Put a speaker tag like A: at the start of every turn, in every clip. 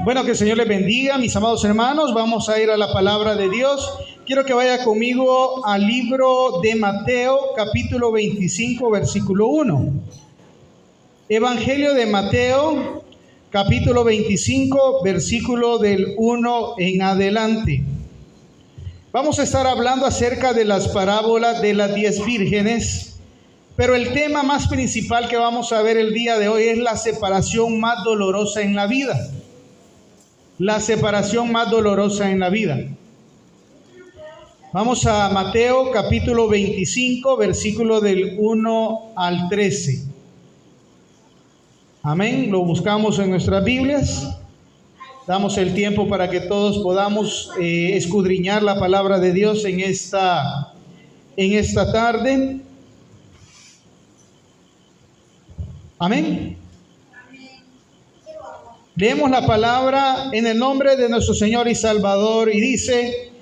A: Bueno, que el Señor les bendiga, mis amados hermanos. Vamos a ir a la palabra de Dios. Quiero que vaya conmigo al libro de Mateo, capítulo 25, versículo 1. Evangelio de Mateo, capítulo 25, versículo del 1 en adelante. Vamos a estar hablando acerca de las parábolas de las 10 vírgenes, pero el tema más principal que vamos a ver el día de hoy es la separación más dolorosa en la vida. La separación más dolorosa en la vida. Vamos a Mateo capítulo 25, versículo del 1 al 13. Amén. Lo buscamos en nuestras Biblias. Damos el tiempo para que todos podamos escudriñar la palabra de Dios en esta tarde. Amén. Leemos la palabra en el nombre de nuestro Señor y Salvador y dice: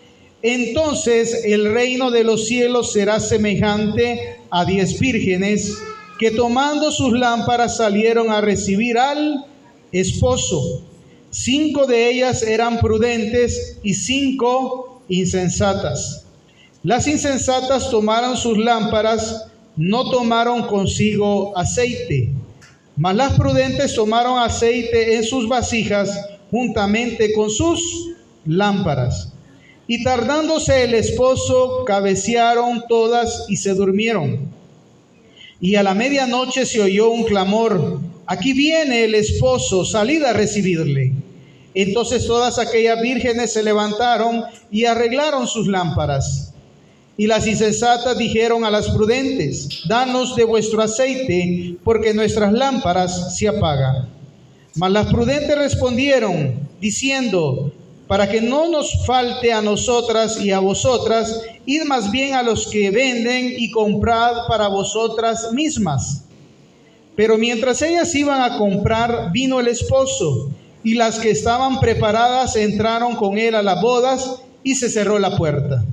A: entonces el reino de los cielos será semejante a 10 vírgenes que tomando sus lámparas salieron a recibir al esposo. 5 de ellas eran prudentes y 5 insensatas. Las insensatas tomaron sus lámparas, no tomaron consigo aceite. Mas las prudentes tomaron aceite en sus vasijas juntamente con sus lámparas. Y tardándose el esposo, cabecearon todas y se durmieron. Y a la medianoche se oyó un clamor: aquí viene el esposo, salid a recibirle. Entonces todas aquellas vírgenes se levantaron y arreglaron sus lámparas. Y las insensatas dijeron a las prudentes: danos de vuestro aceite, porque nuestras lámparas se apagan. Mas las prudentes respondieron, diciendo: para que no nos falte a nosotras y a vosotras, id más bien a los que venden y comprad para vosotras mismas. Pero mientras ellas iban a comprar, vino el esposo, y las que estaban preparadas entraron con él a las bodas, y se cerró la puerta.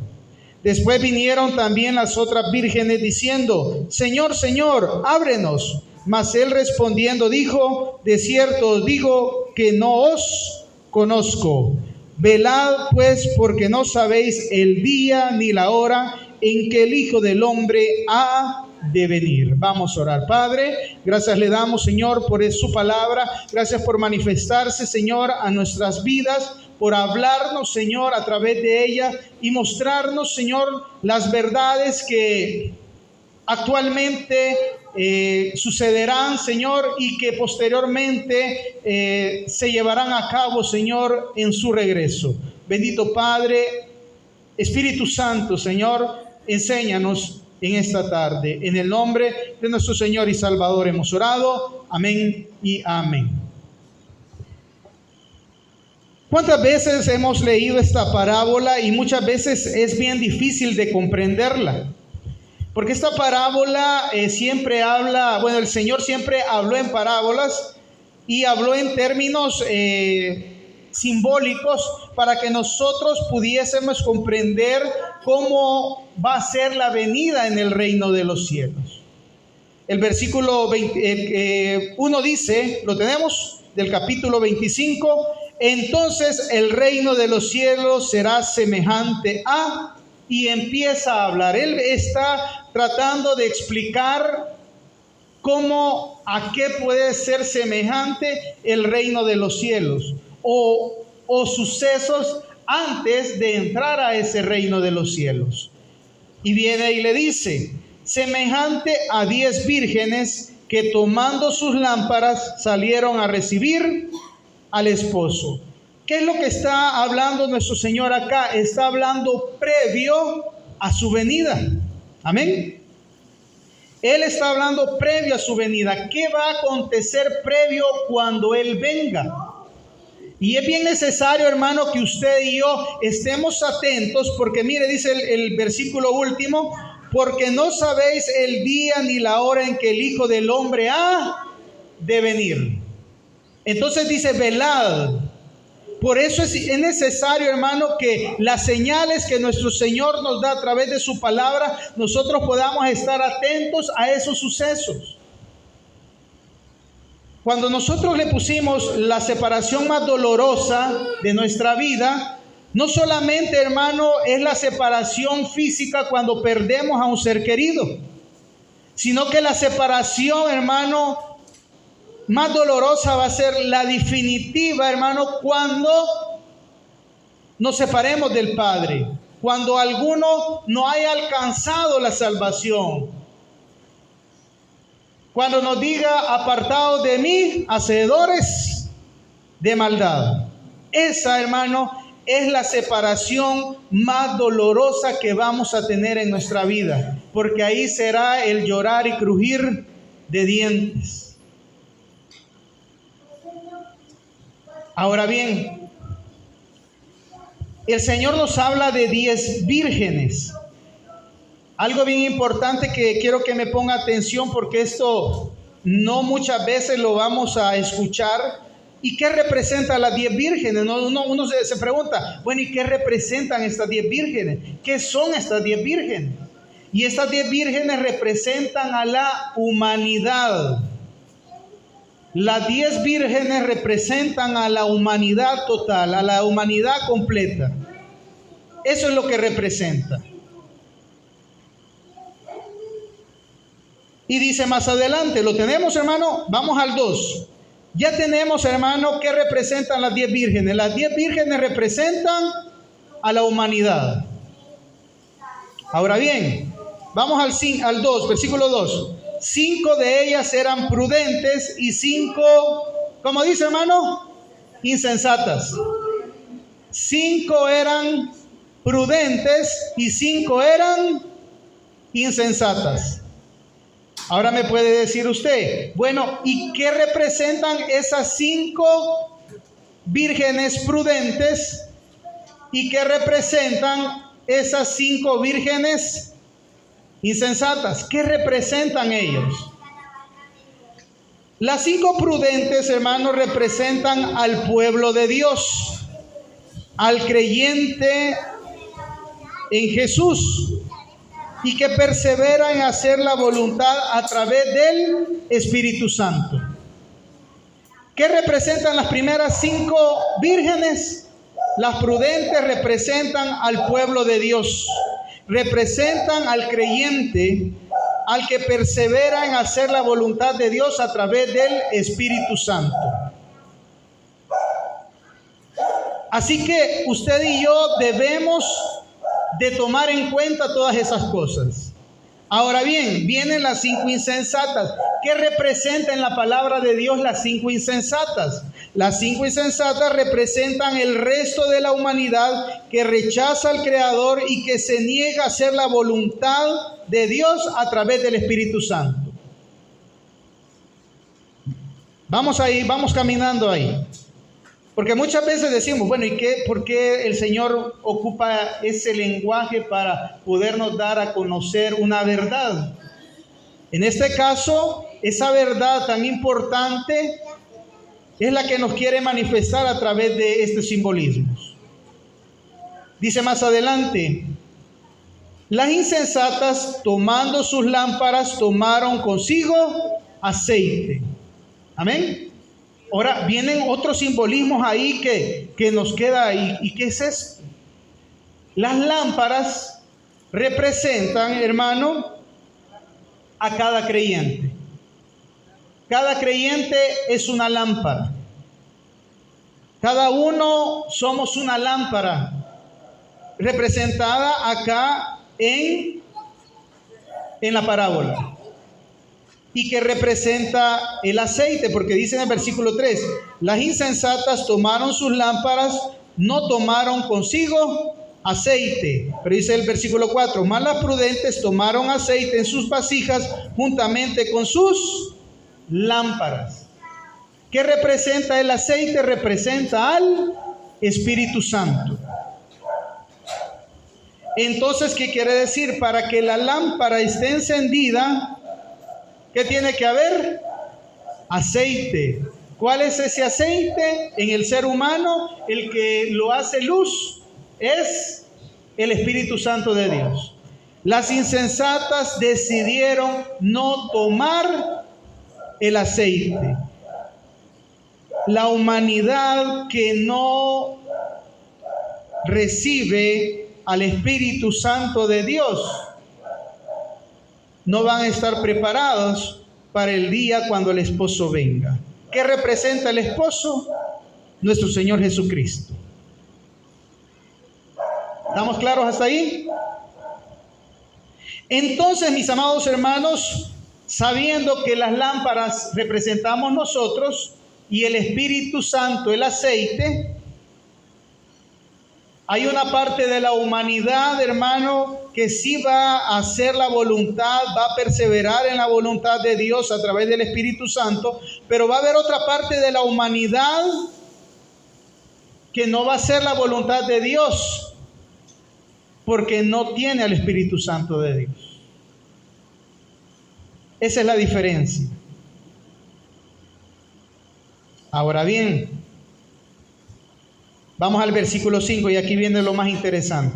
A: Después vinieron también las otras vírgenes diciendo: Señor, Señor, ábrenos. Mas él respondiendo dijo: de cierto os digo que no os conozco. Velad pues, porque no sabéis el día ni la hora en que el Hijo del Hombre ha de venir. Vamos a orar. Padre, gracias le damos, Señor, por su palabra. Gracias por manifestarse, Señor, a nuestras vidas, por hablarnos, Señor, a través de ella y mostrarnos, Señor, las verdades que actualmente sucederán, Señor, y que posteriormente se llevarán a cabo, Señor, en su regreso. Bendito Padre, Espíritu Santo, Señor, enséñanos en esta tarde. En el nombre de nuestro Señor y Salvador hemos orado. Amén y amén. ¿Cuántas veces hemos leído esta parábola y muchas veces es bien difícil de comprenderla? Porque esta parábola siempre habla, el Señor siempre habló en parábolas y habló en términos simbólicos para que nosotros pudiésemos comprender cómo va a ser la venida en el reino de los cielos. El versículo 1 dice, lo tenemos, del capítulo 25, entonces el reino de los cielos será semejante a, y empieza a hablar. Él está tratando de explicar cómo, a qué puede ser semejante el reino de los cielos o sucesos antes de entrar a ese reino de los cielos. Y viene y le dice: semejante a 10 vírgenes que tomando sus lámparas salieron a recibir al esposo. ¿Qué es lo que está hablando nuestro Señor acá? Está hablando previo a su venida. Amén. Él está hablando previo a su venida. ¿Qué va a acontecer previo cuando Él venga? Y es bien necesario, hermano, que usted y yo estemos atentos, porque mire, dice el versículo último: porque no sabéis el día ni la hora en que el Hijo del Hombre ha de venir. Entonces dice: velad. Por eso es necesario, hermano, que las señales que nuestro Señor nos da a través de su palabra, nosotros podamos estar atentos a esos sucesos. Cuando nosotros le pusimos la separación más dolorosa de nuestra vida, no solamente, hermano, es la separación física cuando perdemos a un ser querido, sino que la separación, hermano, más dolorosa va a ser la definitiva, hermano, cuando nos separemos del Padre, cuando alguno no haya alcanzado la salvación, cuando nos diga: apartados de mí, hacedores de maldad. Esa, hermano, es la separación más dolorosa que vamos a tener en nuestra vida, porque ahí será el llorar y crujir de dientes. Ahora bien, el Señor nos habla de 10 vírgenes. Algo bien importante que quiero que me ponga atención, porque esto no muchas veces lo vamos a escuchar. ¿Y qué representan las 10 vírgenes? Uno se pregunta, bueno, ¿y qué representan estas 10 vírgenes? ¿Qué son estas 10 vírgenes? Y estas 10 vírgenes representan a la humanidad. Las 10 vírgenes representan a la humanidad total, a la humanidad completa. Eso es lo que representa. Y dice más adelante, ¿lo tenemos, hermano? Vamos al 2. Ya tenemos, hermano, ¿qué representan las 10 vírgenes? Las 10 vírgenes representan a la humanidad. Ahora bien, vamos al 2, versículo 2. 5 de ellas eran prudentes y 5, ¿cómo dice, hermano? Insensatas. 5 eran prudentes y 5 eran insensatas. Ahora me puede decir usted, bueno, ¿y qué representan esas 5 vírgenes prudentes? ¿Y qué representan esas 5 vírgenes insensatas? ¿Qué representan ellos? Las 5 prudentes, hermanos, representan al pueblo de Dios, al creyente en Jesús, y que persevera en hacer la voluntad a través del Espíritu Santo. ¿Qué representan las primeras 5 vírgenes? Las prudentes representan al pueblo de Dios, representan al creyente, al que persevera en hacer la voluntad de Dios a través del Espíritu Santo. Así que usted y yo debemos de tomar en cuenta todas esas cosas. Ahora bien, vienen las 5 insensatas. ¿Qué representa en la palabra de Dios las 5 insensatas? Las 5 insensatas representan el resto de la humanidad que rechaza al Creador y que se niega a hacer la voluntad de Dios a través del Espíritu Santo. Vamos ahí, vamos caminando ahí. Porque muchas veces decimos, bueno, ¿por qué el Señor ocupa ese lenguaje para podernos dar a conocer una verdad? En este caso, esa verdad tan importante es la que nos quiere manifestar a través de estos simbolismos. Dice más adelante, las insensatas, tomando sus lámparas, tomaron consigo aceite. Amén. Ahora vienen otros simbolismos ahí que nos queda ahí. ¿Y qué es esto? Las lámparas representan, hermano, a cada creyente. Cada creyente es una lámpara. Cada uno somos una lámpara representada acá en la parábola. Y que representa el aceite, porque dice en el versículo 3, las insensatas tomaron sus lámparas, no tomaron consigo aceite. Pero dice el versículo 4, mas las prudentes tomaron aceite en sus vasijas juntamente con sus lámparas. ¿Qué representa el aceite? Representa al Espíritu Santo. Entonces, ¿qué quiere decir? Para que la lámpara esté encendida, ¿qué tiene que haber? Aceite. ¿Cuál es ese aceite? En el ser humano, el que lo hace luz es el Espíritu Santo de Dios. Las insensatas decidieron no tomar el aceite. la humanidad que no recibe al Espíritu Santo de Dios no van a estar preparados para el día cuando el esposo venga. ¿Qué representa el esposo? Nuestro Señor Jesucristo. ¿Estamos claros hasta ahí? Entonces, mis amados hermanos, sabiendo que las lámparas representamos nosotros y el Espíritu Santo, el aceite, hay una parte de la humanidad, hermano, que sí va a hacer la voluntad, va a perseverar en la voluntad de Dios a través del Espíritu Santo, pero va a haber otra parte de la humanidad que no va a hacer la voluntad de Dios, porque no tiene al Espíritu Santo de Dios. Esa es la diferencia. Ahora bien, vamos al versículo 5 y aquí viene lo más interesante.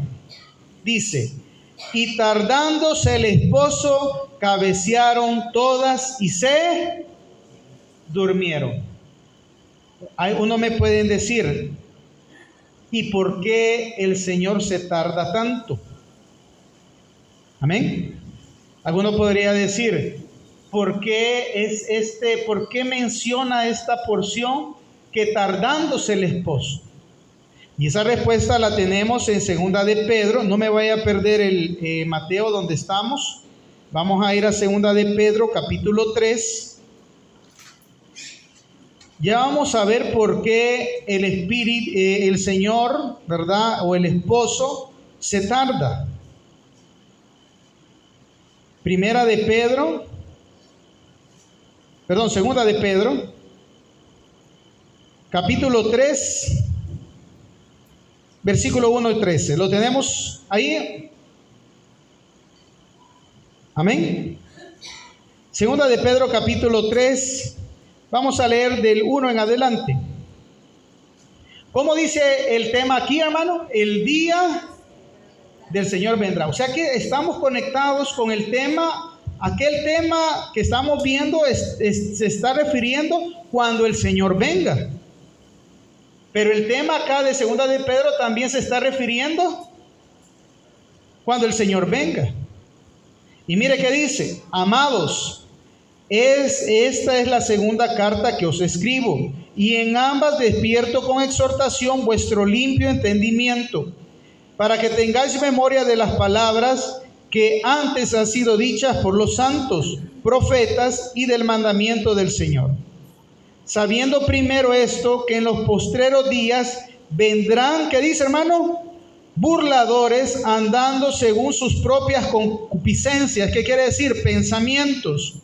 A: Dice, y tardándose el esposo, cabecearon todas y se durmieron. Uno me pueden decir, ¿y por qué el Señor se tarda tanto? Amén. Alguno podría decir, ¿por qué menciona esta porción que tardándose el esposo? Y esa respuesta la tenemos en segunda de Pedro. No me vaya a perder el Mateo donde estamos. Vamos a ir a segunda de Pedro, capítulo 3. Ya vamos a ver por qué el Señor, ¿verdad? O el esposo se tarda. Segunda de Pedro, capítulo 3, versículo 1 y 13. ¿Lo tenemos ahí? Amén. Segunda de Pedro, capítulo 3, vamos a leer del 1 en adelante. ¿Cómo dice el tema aquí, hermano? El día del Señor vendrá. O sea que estamos conectados con el tema, aquel tema que estamos viendo se está refiriendo cuando el Señor venga. Pero el tema acá de segunda de Pedro también se está refiriendo cuando el Señor venga. Y mire qué dice, amados, esta es la segunda carta que os escribo, y en ambas despierto con exhortación vuestro limpio entendimiento, para que tengáis memoria de las palabras que antes han sido dichas por los santos profetas y del mandamiento del Señor. Sabiendo primero esto, que en los postreros días vendrán, ¿qué dice, hermano? Burladores, andando según sus propias concupiscencias. ¿Qué quiere decir? Pensamientos.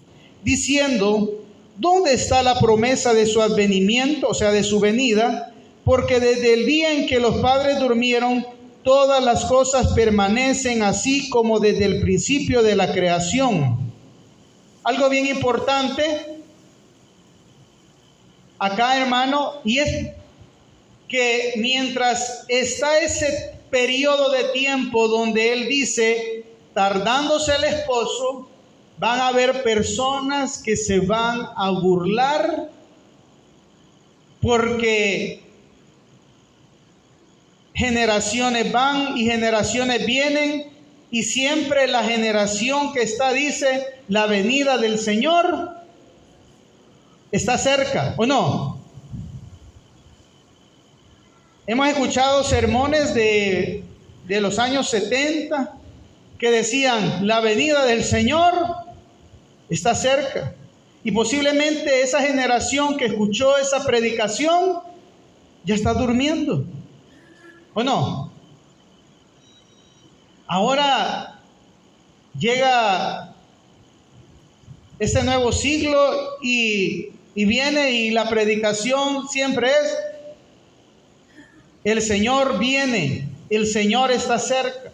A: Diciendo, ¿dónde está la promesa de su advenimiento? O sea, de su venida. Porque desde el día en que los padres durmieron, todas las cosas permanecen así como desde el principio de la creación. Algo bien importante acá, hermano, y es que mientras está ese periodo de tiempo donde él dice, tardándose el esposo, van a haber personas que se van a burlar porque generaciones van y generaciones vienen, y siempre la generación que está dice, la venida del Señor está cerca, ¿o no? Hemos escuchado sermones de los años 70 que decían, la venida del Señor está cerca. Y posiblemente esa generación que escuchó esa predicación ya está durmiendo, ¿o no? Ahora llega este nuevo siglo y viene, y la predicación siempre es, el Señor viene, el Señor está cerca.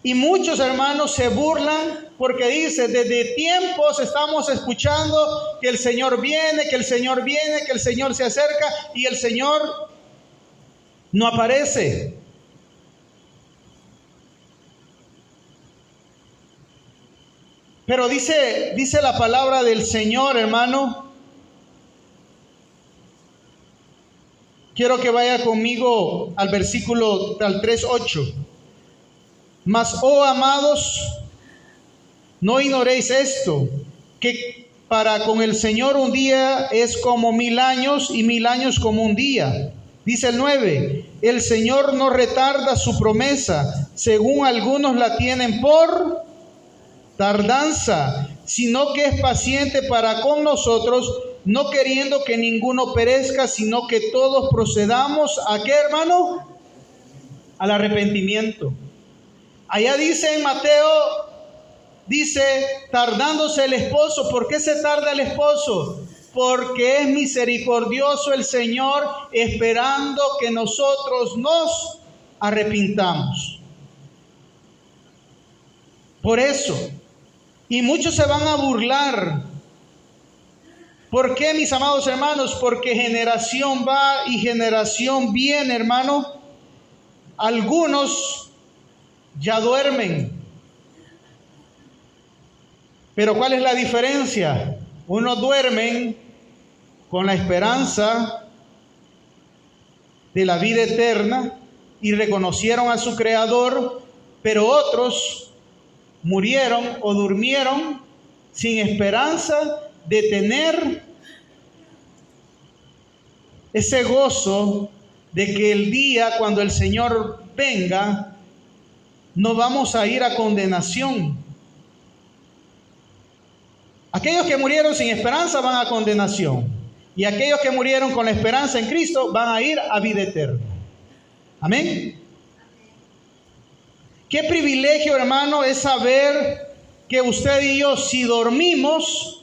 A: Y muchos hermanos se burlan porque dice, desde tiempos estamos escuchando que el Señor viene, que el Señor viene, que el Señor se acerca, y el Señor no aparece. Pero dice la palabra del Señor, hermano, Quiero que vaya conmigo al versículo al 3:8. Mas, oh amados, no ignoréis esto, que para con el Señor un día es como 1000 años y 1000 años como un día. Dice el 9, el Señor no retarda su promesa, según algunos la tienen por tardanza, sino que es paciente para con nosotros, no queriendo que ninguno perezca, sino que todos procedamos ¿a qué, hermano? Al arrepentimiento. Allá dice en Mateo, dice, tardándose el esposo. ¿Por qué se tarda el esposo? Porque es misericordioso el Señor, esperando que nosotros nos arrepintamos. Por eso. Y muchos se van a burlar. ¿Por qué, mis amados hermanos? Porque generación va y generación viene, hermano. Algunos ya duermen. Pero ¿cuál es la diferencia? Unos duermen con la esperanza de la vida eterna y reconocieron a su Creador, pero otros murieron o durmieron sin esperanza de tener ese gozo de que el día cuando el Señor venga, no vamos a ir a condenación. Aquellos que murieron sin esperanza van a condenación, y aquellos que murieron con la esperanza en Cristo van a ir a vida eterna. Amén. Qué privilegio, hermano, es saber que usted y yo, si dormimos,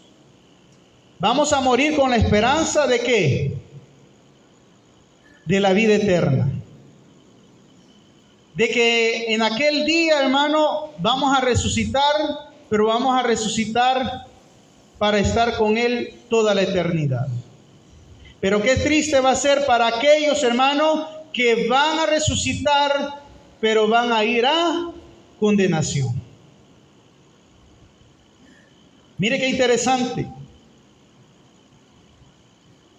A: vamos a morir con la esperanza de ¿qué? De la vida eterna. De que en aquel día, hermano, vamos a resucitar, pero vamos a resucitar para estar con Él toda la eternidad. Pero qué triste va a ser para aquellos, hermanos, que van a resucitar, pero van a ir a condenación. Mire qué interesante.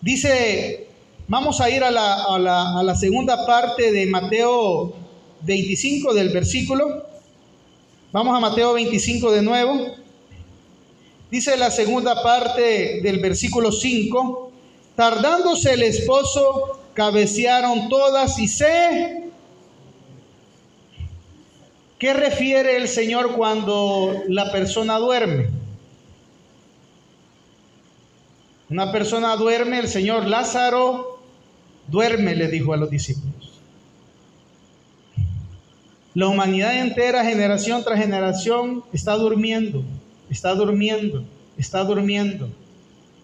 A: Dice, vamos a ir a la segunda parte de Mateo 25 del versículo. Vamos a Mateo 25 de nuevo. Dice la segunda parte del versículo 5. Tardándose el esposo, cabecearon todas y se... ¿Qué refiere el Señor cuando la persona duerme? Una persona duerme, el Señor, Lázaro, duerme, le dijo a los discípulos. La humanidad entera, generación tras generación, está durmiendo, está durmiendo, está durmiendo,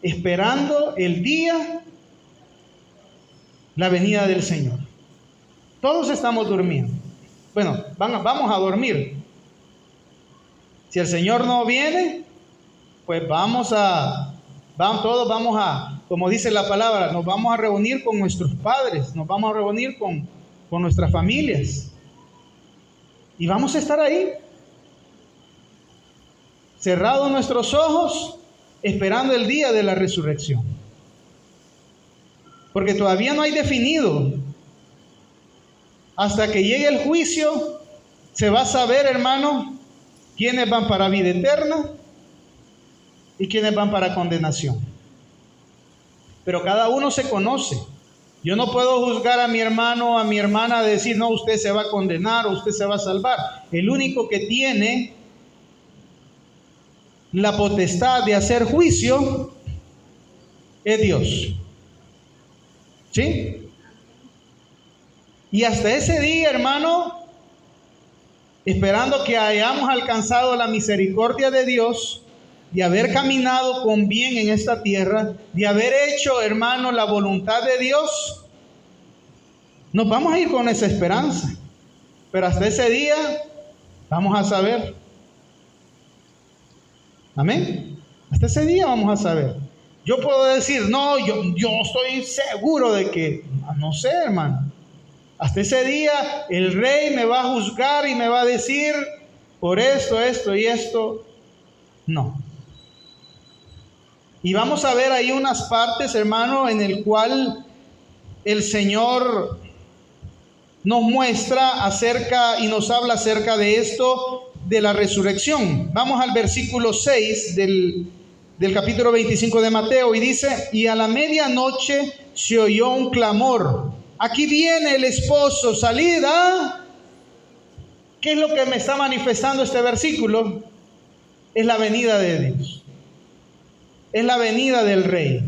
A: esperando el día, la venida del Señor. Todos estamos durmiendo. Bueno, vamos a dormir. Si el Señor no viene, pues todos vamos a, como dice la palabra, nos vamos a reunir con nuestros padres, nos vamos a reunir con nuestras familias. Y vamos a estar ahí, cerrados nuestros ojos, esperando el día de la resurrección. Porque todavía no hay definido. Hasta que llegue el juicio, se va a saber, hermano, quiénes van para vida eterna y quiénes van para condenación. Pero cada uno se conoce. Yo no puedo juzgar a mi hermano o a mi hermana, decir, no, usted se va a condenar o usted se va a salvar. El único que tiene la potestad de hacer juicio es Dios. ¿Sí? Y hasta ese día, hermano, esperando que hayamos alcanzado la misericordia de Dios, de haber caminado con bien en esta tierra, de haber hecho, hermano, la voluntad de Dios, nos vamos a ir con esa esperanza. Pero hasta ese día vamos a saber. Amén. Hasta ese día vamos a saber. Yo puedo decir, no, yo estoy seguro de que, no sé, hermano. Hasta ese día el rey me va a juzgar y me va a decir por esto, esto y esto. No. Y vamos a ver ahí unas partes, hermano, en el cual el Señor nos muestra acerca y nos habla acerca de esto, de la resurrección. Vamos al versículo 6 del capítulo 25 de Mateo y dice: y a la medianoche se oyó un clamor: aquí viene el esposo, salida. ¿Qué es lo que me está manifestando este versículo? Es la venida de Dios, es la venida del Rey,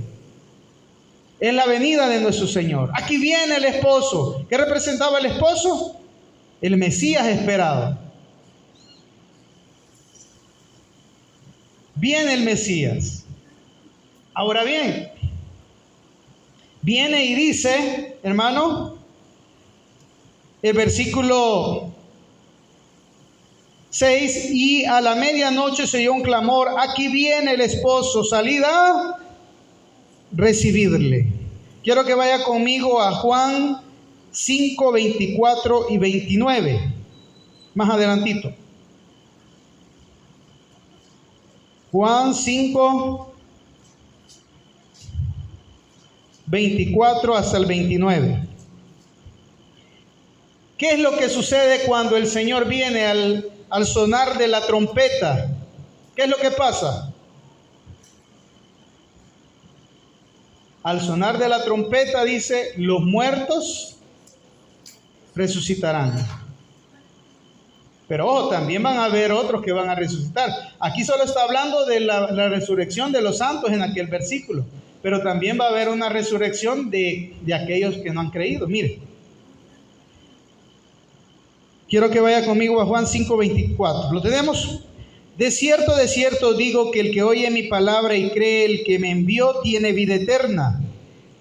A: es la venida de nuestro Señor. Aquí viene el esposo. ¿Qué representaba el esposo? El Mesías esperado. Viene el Mesías. Ahora bien, viene y dice, hermano, el versículo 6: y a la medianoche se oyó un clamor: aquí viene el esposo, salid a recibirle. Quiero que vaya conmigo a Juan 5, 24 y 29. Más adelantito. Juan 5, 24 hasta el 29. ¿Qué es lo que sucede cuando el Señor viene al sonar de la trompeta? ¿Qué es lo que pasa? Al sonar de la trompeta dice: los muertos resucitarán. Pero también van a haber otros que van a resucitar. Aquí solo está hablando de la resurrección de los santos en aquel versículo. Pero también va a haber una resurrección de aquellos que no han creído. Mire, quiero que vaya conmigo a Juan 5, 24. ¿Lo tenemos? De cierto digo que el que oye mi palabra y cree el que me envió tiene vida eterna,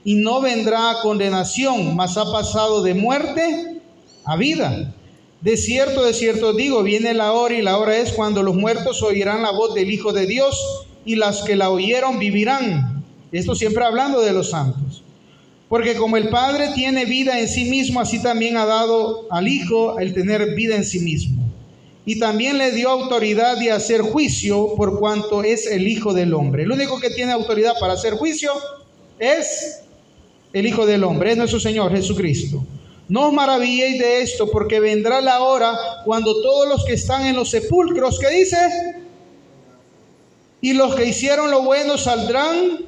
A: y no vendrá a condenación, mas ha pasado de muerte a vida. De cierto digo, viene la hora, y la hora es cuando los muertos oirán la voz del Hijo de Dios, y las que la oyeron vivirán. Esto siempre hablando de los santos. Porque como el Padre tiene vida en sí mismo, así también ha dado al Hijo el tener vida en sí mismo. Y también le dio autoridad de hacer juicio, por cuanto es el Hijo del Hombre. El único que tiene autoridad para hacer juicio es el Hijo del Hombre, es nuestro Señor Jesucristo. No os maravilléis de esto, porque vendrá la hora cuando todos los que están en los sepulcros, ¿qué dice? Y los que hicieron lo bueno saldrán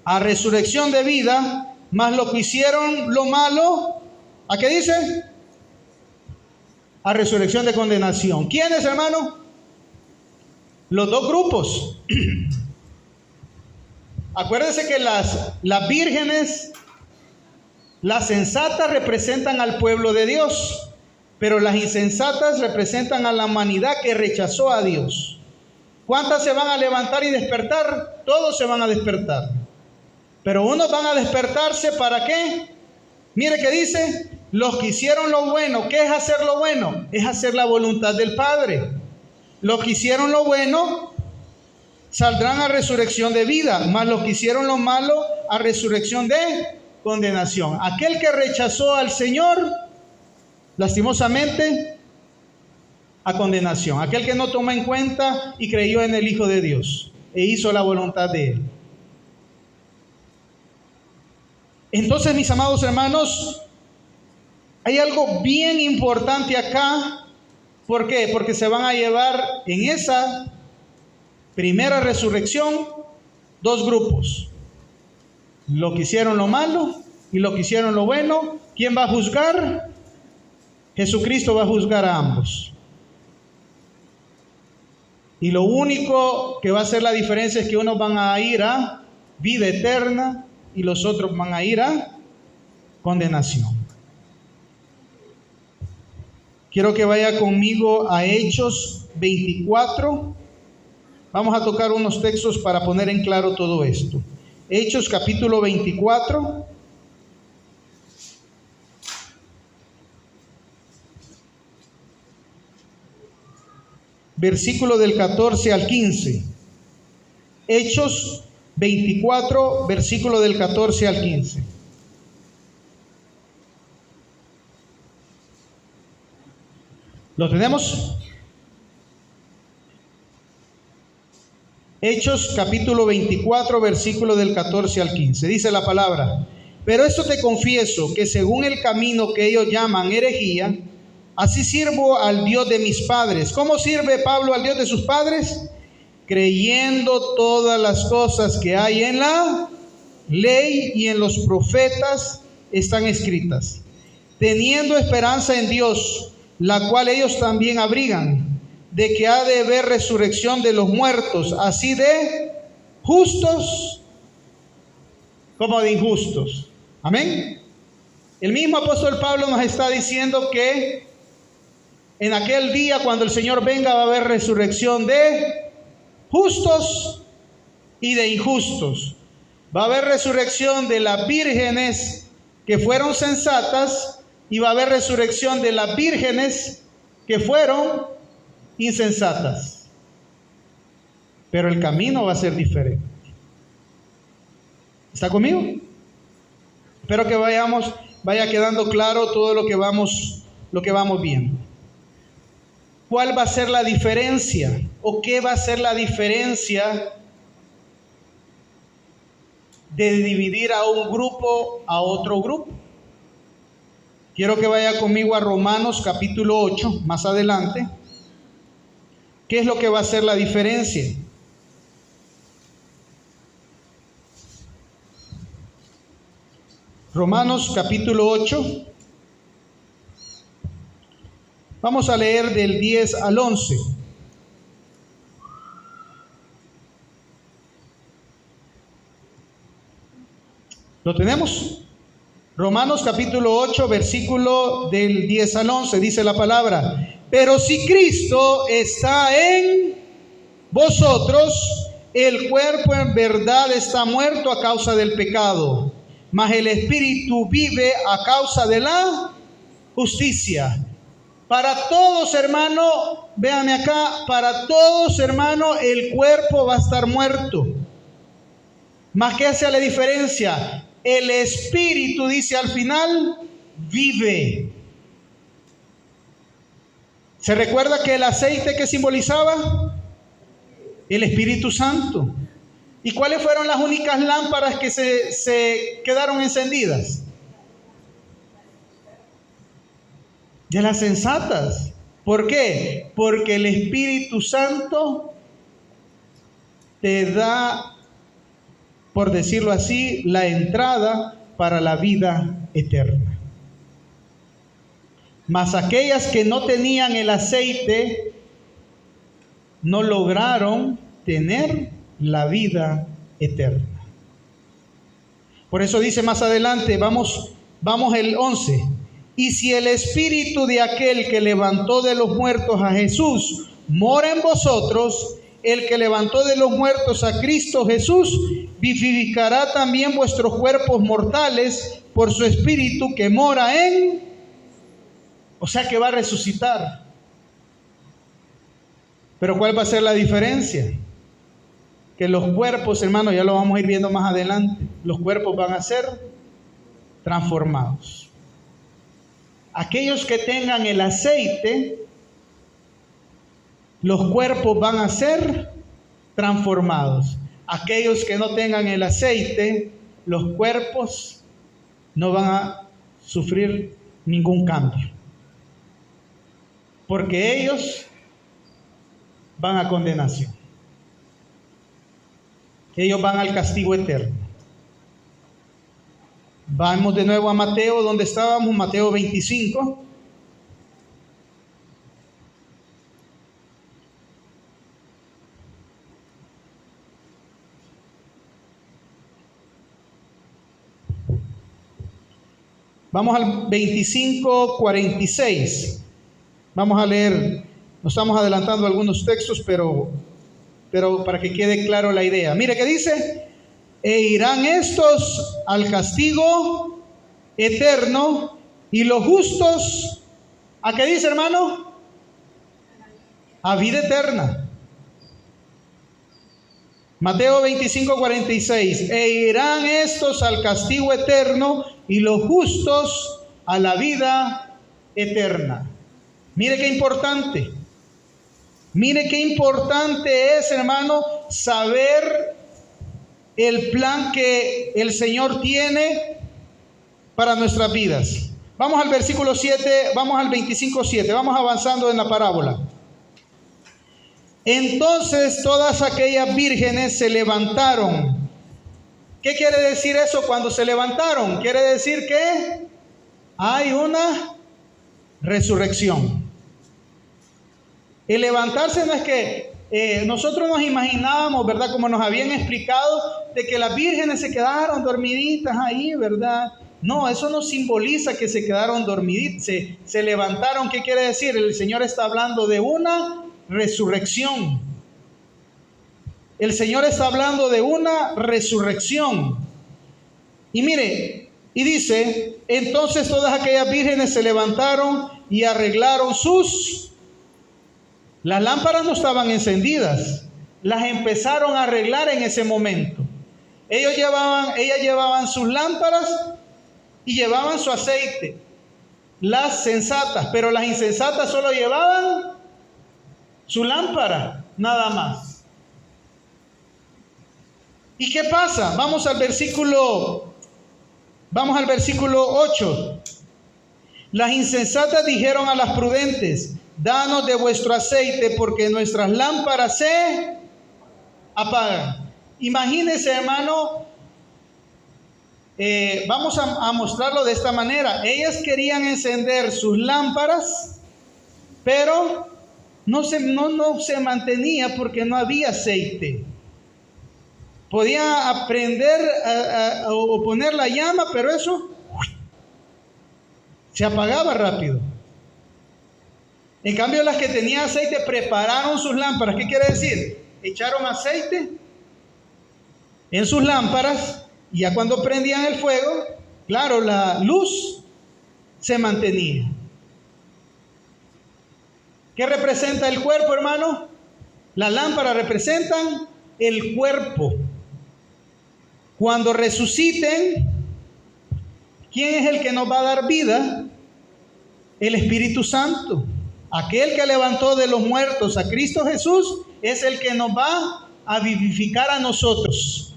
A: a resurrección de vida, mas los que hicieron lo malo, ¿a qué dice? A resurrección de condenación. ¿Quiénes, hermano? Los dos grupos. Acuérdense que las vírgenes, las sensatas representan al pueblo de Dios, pero las insensatas representan a la humanidad que rechazó a Dios. ¿Cuántas se van a levantar y despertar? Todos se van a despertar. Pero unos van a despertarse ¿para qué? Mire que dice: los que hicieron lo bueno. ¿Qué es hacer lo bueno? Es hacer la voluntad del Padre. Los que hicieron lo bueno saldrán a resurrección de vida, mas los que hicieron lo malo a resurrección de condenación. Aquel que rechazó al Señor, lastimosamente, a condenación. Aquel que no tomó en cuenta y creyó en el Hijo de Dios e hizo la voluntad de Él. Entonces, mis amados hermanos, hay algo bien importante acá. ¿Por qué? Porque se van a llevar en esa primera resurrección dos grupos: los que hicieron lo malo y los que hicieron lo bueno. ¿Quién va a juzgar? Jesucristo va a juzgar a ambos. Y lo único que va a hacer la diferencia es que unos van a ir a vida eterna y los otros van a ir a condenación. Quiero que vaya conmigo a Hechos 24. Vamos a tocar unos textos para poner en claro todo esto. Hechos capítulo 24. Versículo del 14 al 15. Hechos 24, versículo del 14 al 15. ¿Lo tenemos? Hechos capítulo 24, versículo del 14 al 15. Dice la palabra: Pero esto te confieso, que según el camino que ellos llaman herejía, así sirvo al Dios de mis padres. ¿Cómo sirve Pablo al Dios de sus padres? Creyendo todas las cosas que hay en la ley y en los profetas están escritas, teniendo esperanza en Dios, la cual ellos también abrigan, de que ha de haber resurrección de los muertos, así de justos como de injustos. Amén. El mismo apóstol Pablo nos está diciendo que en aquel día, cuando el Señor venga, va a haber resurrección de justos y de injustos. Va a haber resurrección de las vírgenes que fueron sensatas y va a haber resurrección de las vírgenes que fueron insensatas. Pero el camino va a ser diferente. ¿Está conmigo? Espero que vaya quedando claro todo lo que vamos viendo. ¿Cuál va a ser la diferencia? ¿O qué va a ser la diferencia de dividir a un grupo a otro grupo? Quiero que vaya conmigo a Romanos capítulo 8, más adelante. ¿Qué es lo que va a ser la diferencia? Romanos capítulo 8. Vamos a leer del 10 al 11. ¿Lo tenemos? Romanos capítulo 8, versículo del 10 al 11, dice la palabra: pero si Cristo está en vosotros, el cuerpo en verdad está muerto a causa del pecado, mas el espíritu vive a causa de la justicia. Para todos, hermano, véanme acá, para todos, hermano, el cuerpo va a estar muerto. Mas ¿qué hace la diferencia? El espíritu, dice al final, vive. ¿Se recuerda que el aceite que simbolizaba? El Espíritu Santo. ¿Y cuáles fueron las únicas lámparas que se quedaron encendidas? De las sensatas. ¿Por qué? Porque el Espíritu Santo te da, por decirlo así, la entrada para la vida eterna. Mas aquellas que no tenían el aceite no lograron tener la vida eterna. Por eso dice más adelante, vamos el 11. Y si el espíritu de aquel que levantó de los muertos a Jesús mora en vosotros, el que levantó de los muertos a Cristo Jesús vivificará también vuestros cuerpos mortales por su espíritu que mora en... O sea que va a resucitar. Pero ¿cuál va a ser la diferencia? Que los cuerpos, hermanos, ya lo vamos a ir viendo más adelante, los cuerpos van a ser transformados. Aquellos que tengan el aceite, los cuerpos van a ser transformados. Aquellos que no tengan el aceite, los cuerpos no van a sufrir ningún cambio. Porque ellos van a condenación. Ellos van al castigo eterno. Vamos de nuevo a Mateo, donde estábamos, Mateo 25. Vamos al 25:46. Vamos a leer, nos estamos adelantando algunos textos, pero para que quede claro la idea. Mire que dice: e irán estos al castigo eterno y los justos, ¿a qué dice, hermano? A vida eterna. Mateo 25:46. E irán estos al castigo eterno y los justos a la vida eterna. Mire qué importante. Mire qué importante es, hermano, saber el plan que el Señor tiene para nuestras vidas. Vamos al versículo 7, vamos al 25:7, vamos avanzando en la parábola. Entonces todas aquellas vírgenes se levantaron. ¿Qué quiere decir eso cuando se levantaron? Quiere decir que hay una resurrección. El levantarse no es que nosotros nos imaginábamos, ¿verdad? Como nos habían explicado, de que las vírgenes se quedaron dormiditas ahí, ¿verdad? No, eso no simboliza que se quedaron dormiditas, se levantaron. ¿Qué quiere decir? El Señor está hablando de una resurrección. El Señor está hablando de una resurrección. Y mire, y dice, entonces todas aquellas vírgenes se levantaron y arreglaron las lámparas no estaban encendidas, las empezaron a arreglar en ese momento. Ellas llevaban sus lámparas y llevaban su aceite, las sensatas, pero las insensatas solo llevaban su lámpara, nada más. ¿Y qué pasa? Vamos al versículo 8. Las insensatas dijeron a las prudentes: danos de vuestro aceite, porque nuestras lámparas se apagan. Imagínense, hermano, vamos a mostrarlo de esta manera. Ellas querían encender sus lámparas, pero no se mantenía porque no había aceite. Podía aprender o poner la llama, pero eso se apagaba rápido. En cambio, las que tenían aceite prepararon sus lámparas. ¿Qué quiere decir? Echaron aceite en sus lámparas y ya cuando prendían el fuego, claro, la luz se mantenía. ¿Qué representa el cuerpo, hermano? Las lámparas representan el cuerpo. Cuando resuciten, ¿quién es el que nos va a dar vida? El Espíritu Santo. Aquel que levantó de los muertos a Cristo Jesús es el que nos va a vivificar a nosotros.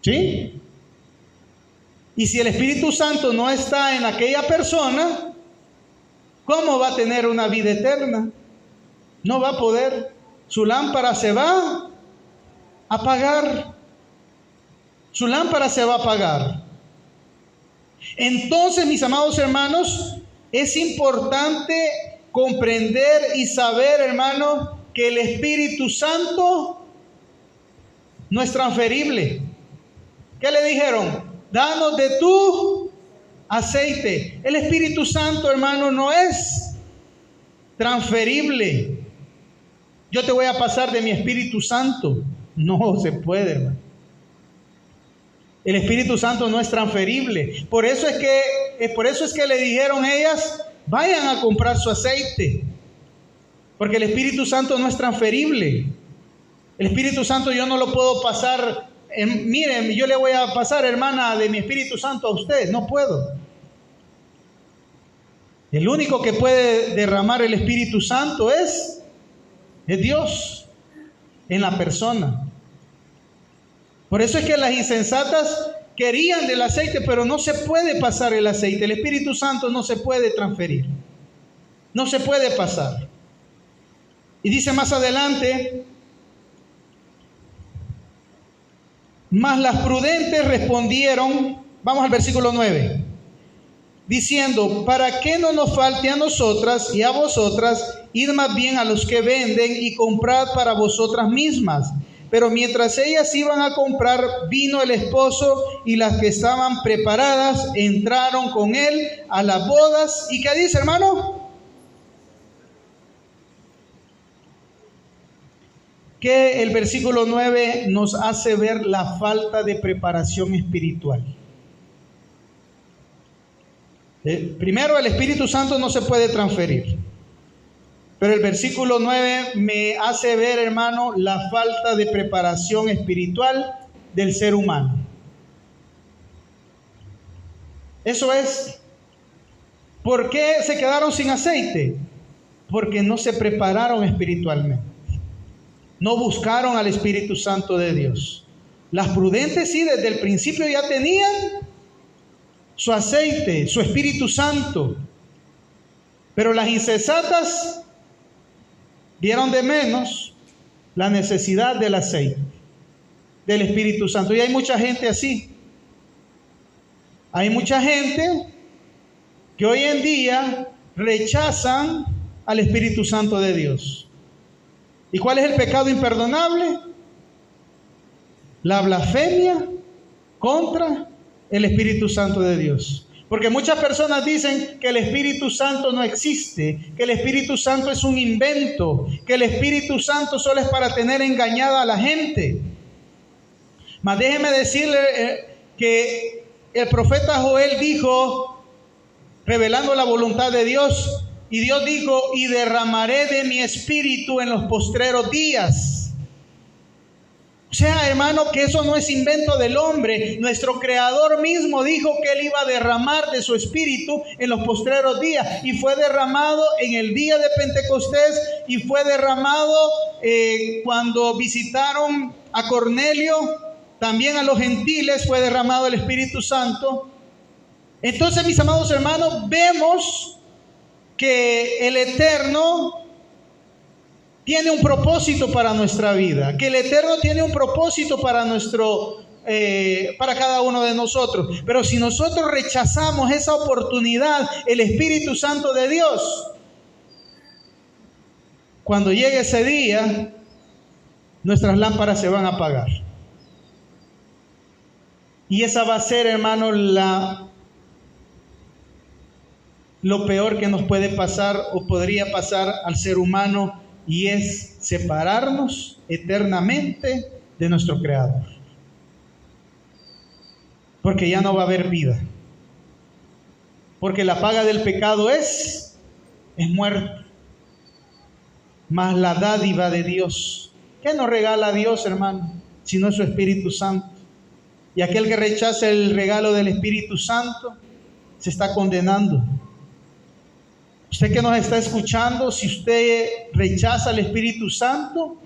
A: ¿Sí? Y si el Espíritu Santo no está en aquella persona, ¿cómo va a tener una vida eterna? No va a poder. Su lámpara se va a apagar. Su lámpara se va a apagar. Entonces, mis amados hermanos, es importante comprender y saber, hermano, que el Espíritu Santo no es transferible. ¿Qué le dijeron? Danos de tu aceite. El Espíritu Santo, hermano, no es transferible. Yo te voy a pasar de mi Espíritu Santo. No se puede, hermano. El Espíritu Santo no es transferible. Por eso es que le dijeron ellas: vayan a comprar su aceite. Porque el Espíritu Santo no es transferible. El Espíritu Santo yo no lo puedo pasar. Miren, yo le voy a pasar, hermana, de mi Espíritu Santo a usted. No puedo. El único que puede derramar el Espíritu Santo es Dios en la persona. Por eso es que las insensatas querían del aceite, pero no se puede pasar el aceite. El Espíritu Santo no se puede transferir. No se puede pasar. Y dice más adelante: mas las prudentes respondieron, vamos al versículo 9, diciendo: ¿para qué no nos falte a nosotras y a vosotras? Id más bien a los que venden y comprad para vosotras mismas. Pero mientras ellas iban a comprar, vino el esposo, y las que estaban preparadas entraron con él a las bodas. ¿Y qué dice, hermano? Que el versículo 9 nos hace ver la falta de preparación espiritual. Primero, el Espíritu Santo no se puede transferir. Pero el versículo 9 me hace ver, hermano, la falta de preparación espiritual del ser humano. Eso es. ¿Por qué se quedaron sin aceite? Porque no se prepararon espiritualmente. No buscaron al Espíritu Santo de Dios. Las prudentes sí, desde el principio ya tenían su aceite, su Espíritu Santo. Pero las insensatas vieron de menos la necesidad del aceite, del Espíritu Santo. Y hay mucha gente así. Hay mucha gente que hoy en día rechazan al Espíritu Santo de Dios. ¿Y cuál es el pecado imperdonable? La blasfemia contra el Espíritu Santo de Dios. Porque muchas personas dicen que el Espíritu Santo no existe, que el Espíritu Santo es un invento, que el Espíritu Santo solo es para tener engañada a la gente. Mas déjeme decirle que el profeta Joel dijo, revelando la voluntad de Dios, y Dios dijo, y derramaré de mi espíritu en los postreros días. O sea, hermano, que eso no es invento del hombre. Nuestro Creador mismo dijo que Él iba a derramar de su espíritu en los postreros días. Y fue derramado en el día de Pentecostés y fue derramado cuando visitaron a Cornelio. También a los gentiles fue derramado el Espíritu Santo. Entonces, mis amados hermanos, vemos que el Eterno tiene un propósito para nuestra vida, que el Eterno tiene un propósito para cada uno de nosotros. Pero si nosotros rechazamos esa oportunidad, el Espíritu Santo de Dios, cuando llegue ese día, nuestras lámparas se van a apagar. Y esa va a ser, hermano, lo peor que nos puede pasar o podría pasar al ser humano, y es separarnos eternamente de nuestro Creador. Porque ya no va a haber vida. Porque la paga del pecado es muerte. Mas la dádiva de Dios, ¿qué nos regala Dios, hermano? Sino su Espíritu Santo. Y aquel que rechaza el regalo del Espíritu Santo se está condenando. Usted que nos está escuchando, si usted rechaza al Espíritu Santo,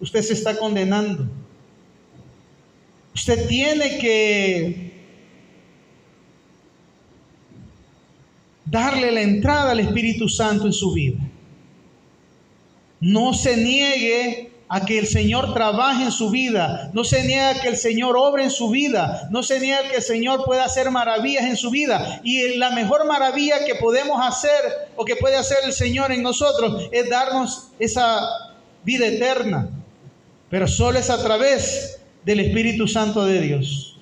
A: usted se está condenando. Usted tiene que darle la entrada al Espíritu Santo en su vida. No se niegue a que el Señor trabaje en su vida. No se niegue a que el Señor obre en su vida. No se niegue a que el Señor pueda hacer maravillas en su vida. Y la mejor maravilla que podemos hacer o que puede hacer el Señor en nosotros es darnos esa vida eterna. Pero solo es a través del Espíritu Santo de Dios.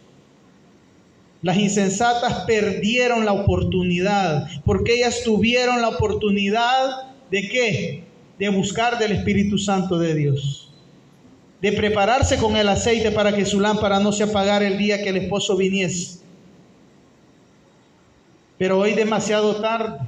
A: Las insensatas perdieron la oportunidad porque ellas tuvieron la oportunidad ¿de qué? De buscar del Espíritu Santo de Dios, de prepararse con el aceite para que su lámpara no se apagara el día que el esposo viniese. Pero hoy demasiado tarde.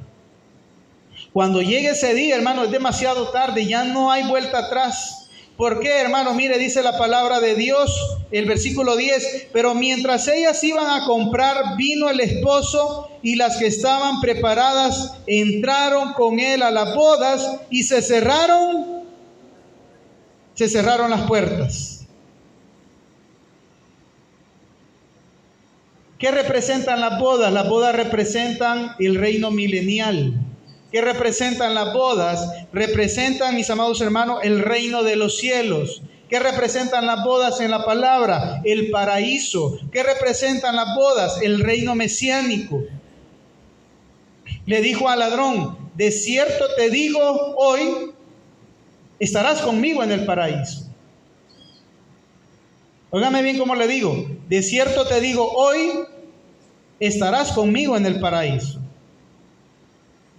A: Cuando llegue ese día, hermano, es demasiado tarde, ya no hay vuelta atrás. ¿Por qué, hermano? Mire, dice la palabra de Dios, el versículo 10, pero mientras ellas iban a comprar, vino el esposo y las que estaban preparadas entraron con él a las bodas y se cerraron las puertas. ¿Qué representan las bodas? Las bodas representan el reino milenial. ¿Qué representan las bodas? Representan, mis amados hermanos, el reino de los cielos. ¿Qué representan las bodas en la palabra? El paraíso. ¿Qué representan las bodas? El reino mesiánico. Le dijo al ladrón, de cierto te digo, hoy estarás conmigo en el paraíso. Óigame bien cómo le digo, de cierto te digo, hoy estarás conmigo en el paraíso.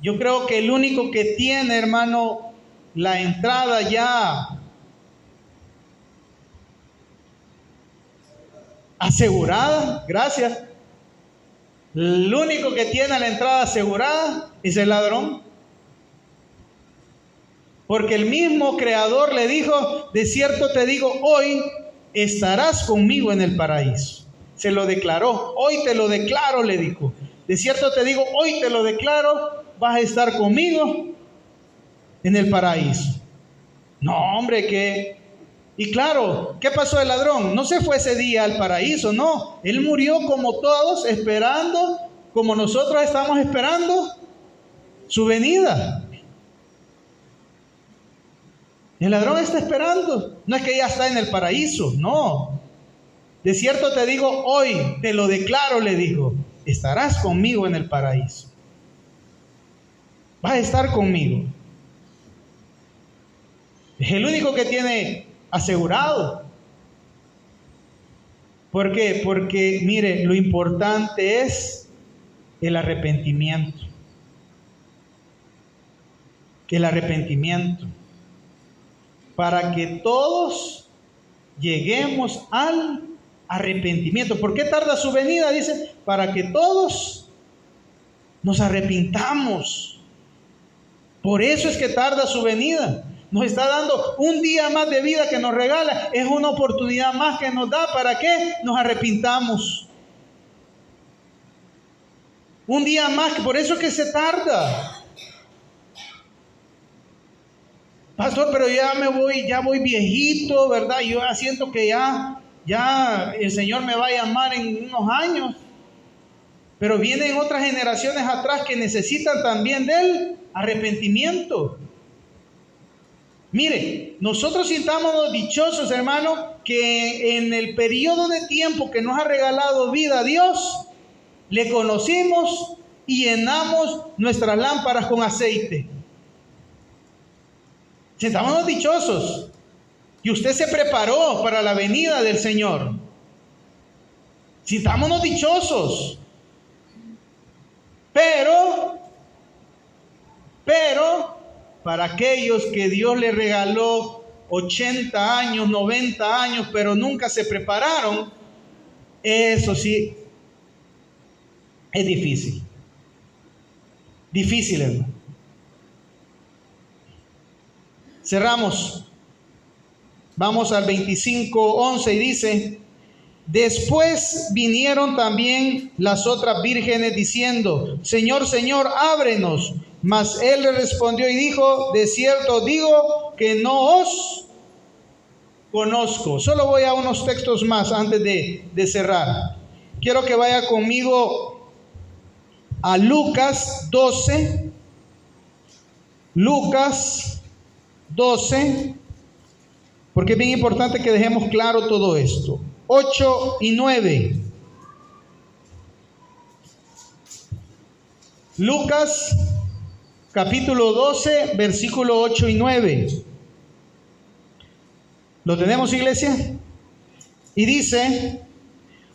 A: Yo creo que el único que tiene, hermano, la entrada ya asegurada, gracias. El único que tiene la entrada asegurada es el ladrón. Porque el mismo Creador le dijo, de cierto te digo, hoy estarás conmigo en el paraíso. Se lo declaró, hoy te lo declaro, le dijo. De cierto te digo, hoy te lo declaro, vas a estar conmigo en el paraíso. No, hombre, que Y claro, ¿qué pasó el ladrón? No se fue ese día al paraíso, no. Él murió como todos, esperando, como nosotros estamos esperando su venida. El ladrón está esperando. No es que ya está en el paraíso, no. De cierto te digo, hoy te lo declaro, le dijo, estarás conmigo en el paraíso. Vas a estar conmigo. Es el único que tiene asegurado. ¿Por qué? Porque, mire, lo importante es el arrepentimiento. El arrepentimiento. Para que todos lleguemos al arrepentimiento. ¿Por qué tarda su venida? Dice, para que todos nos arrepintamos. Por eso es que tarda su venida. Nos está dando un día más de vida que nos regala. Es una oportunidad más que nos da para que nos arrepintamos. Un día más, por eso es que se tarda. Pastor, pero ya voy viejito, ¿verdad? Yo siento que ya el Señor me va a llamar en unos años. Pero vienen otras generaciones atrás que necesitan también del arrepentimiento. Mire, nosotros sintámonos dichosos, hermano, que en el periodo de tiempo que nos ha regalado vida a Dios, le conocimos y llenamos nuestras lámparas con aceite. Sintámonos dichosos. Y usted se preparó para la venida del Señor. Sintámonos dichosos. Pero, para aquellos que Dios les regaló 80 años, 90 años, pero nunca se prepararon, eso sí, es difícil. Difícil, hermano. Cerramos. Vamos al 25:11 y dice: después vinieron también las otras vírgenes diciendo: Señor, Señor, ábrenos. Mas él le respondió y dijo: de cierto digo que no os conozco. Solo voy a unos textos más antes de cerrar. Quiero que vaya conmigo a Lucas 12. Lucas 12, porque es bien importante que dejemos claro todo esto. 8 y 9. Lucas capítulo 12, versículo 8 y 9. ¿Lo tenemos, iglesia? Y dice: